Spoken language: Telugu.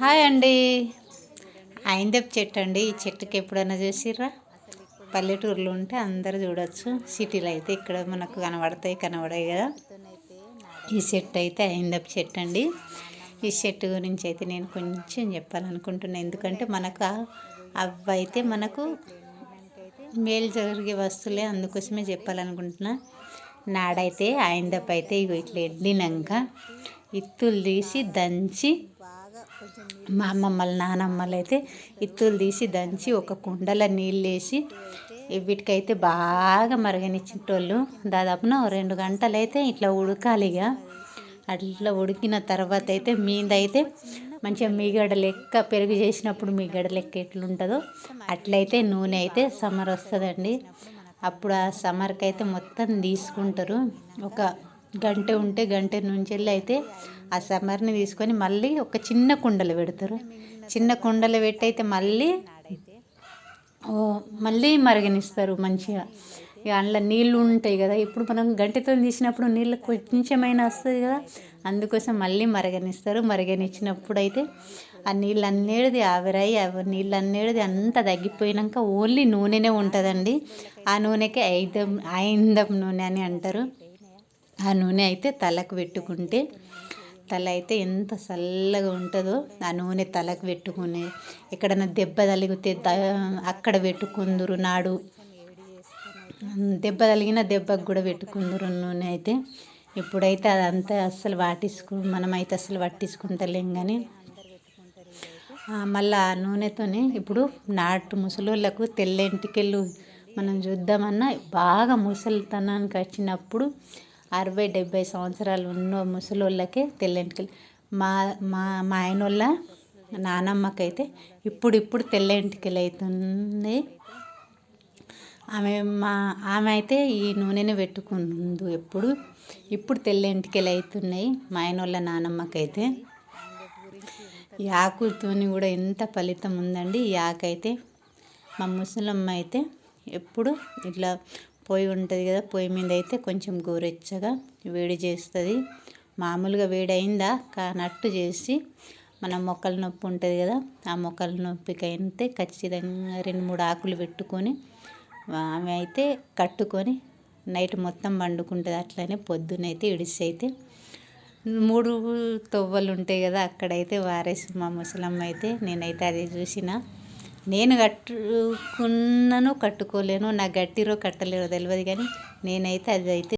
హాయ్ అండి. ఐందెపు చెట్టు అండి. ఈ చెట్టుకి ఎప్పుడైనా చూసిర్రా? పల్లెటూరులో ఉంటే అందరు చూడొచ్చు, సిటీలో అయితే ఇక్కడ మనకు కనబడాయి కదా. ఈ చెట్టు అయితే ఐందెపు చెట్టు అండి. ఈ చెట్టు గురించి అయితే నేను కొంచెం చెప్పాలనుకుంటున్నాను. ఎందుకంటే అవి అయితే మనకు మేలు జరిగే వస్తువులే, అందుకోసమే చెప్పాలనుకుంటున్నా. నాడైతే ఐందెపు అయితే ఇట్లా ఎండినాక ఇత్తులు తీసి దంచి, మా అమ్మమ్మలు నానమ్మలు అయితే ఇత్తులు తీసి దంచి ఒక కుండలో నీళ్ళు వేసి వీటికైతే బాగా మరగనిచ్చేటోళ్ళు. దాదాపున 2 గంటలు అయితే ఇట్లా ఉడకాలిగా. అట్లా ఉడికిన తర్వాత అయితే మీదైతే మంచిగా మీగడ లెక్క, పెరుగు చేసినప్పుడు మీగడ లెక్క ఎట్లుంటుందో అట్లయితే నూనె అయితే సమర్ వస్తుందండి. అప్పుడు ఆ సమర్కి అయితే మొత్తం తీసుకుంటారు. ఒక గంట ఉంటే గంట నుంచి అయితే ఆ సమర్ని తీసుకొని మళ్ళీ ఒక చిన్న కుండలు పెడతారు. చిన్న కుండలు పెట్టి అయితే మళ్ళీ మరగనిస్తారు మంచిగా. ఇక అందులో నీళ్ళు ఉంటాయి కదా, ఇప్పుడు మనం గంటతో తీసినప్పుడు నీళ్ళు కొంచెమైనా వస్తుంది కదా, అందుకోసం మళ్ళీ మరగనిస్తారు. మరగనిచ్చినప్పుడు అయితే ఆ నీళ్ళు అన్నేది ఆవిరై నీళ్ళు అన్నేది అంతా తగ్గిపోయినాక ఓన్లీ నూనెనే ఉంటుందండి. ఆ నూనెకి ఐందెపు నూనె అని అంటారు. ఆ నూనె అయితే తలకు పెట్టుకుంటే తల అయితే ఎంత చల్లగా ఉంటుందో. ఆ నూనె తలకు పెట్టుకుని ఎక్కడైనా దెబ్బ తగిలితే అక్కడ పెట్టుకుందురు. దెబ్బ తగిలిన దెబ్బకు కూడా పెట్టుకుందురు నూనె అయితే. ఇప్పుడైతే అదంతా మనమైతే అస్సలు పట్టించుకుంటలేం. కానీ మళ్ళీ ఆ నూనెతోనే ఇప్పుడు ముసలోళ్ళకు తెల్లెంటికెళ్ళు మనం చూద్దామన్నా బాగా ముసలితనానికి వచ్చినప్పుడు 60-70 సంవత్సరాలు ఉన్న ముసలోళ్ళకే తెల్లెంటికలు. మా మా మా ఆయనోళ్ళ నానమ్మకైతే ఇప్పుడు తెల్లెంటికలు అవుతున్నాయి. ఆమె అయితే ఈ నూనెని పెట్టుకుందు ఇప్పుడు తెల్లెంటికలు అవుతున్నాయి మా ఆయనోళ్ళ నానమ్మకైతే. ఈ ఆకుతోని కూడా ఎంత ఫలితం ఉందండి. ఈ ఆకైతే మా ముసలమ్మ అయితే ఎప్పుడు ఇట్లా పొయ్యి ఉంటుంది కదా, పొయ్యి మీద అయితే కొంచెం గోరెచ్చగా వేడి చేస్తుంది. మామూలుగా వేడి అయిందా కానట్టు చేసి, మన మొక్కల నొప్పి ఉంటుంది కదా, ఆ మొక్కల నొప్పికి అయితే ఖచ్చితంగా 2-3 ఆకులు పెట్టుకొని ఆమె అయితే కట్టుకొని నైట్ మొత్తం వండుకుంటుంది. అట్లనే పొద్దునైతే ఇడిసి అయితే 3 తొవ్వలు ఉంటాయి కదా, అక్కడైతే వారేసి మా ముసలమ్మ అయితే. నేనైతే అది చూసిన, నేను కట్టుకున్నాను కట్టుకోలేను, నాకు కట్టిరో కట్టలేరో తెలియదు, కానీ నేనైతే అది అయితే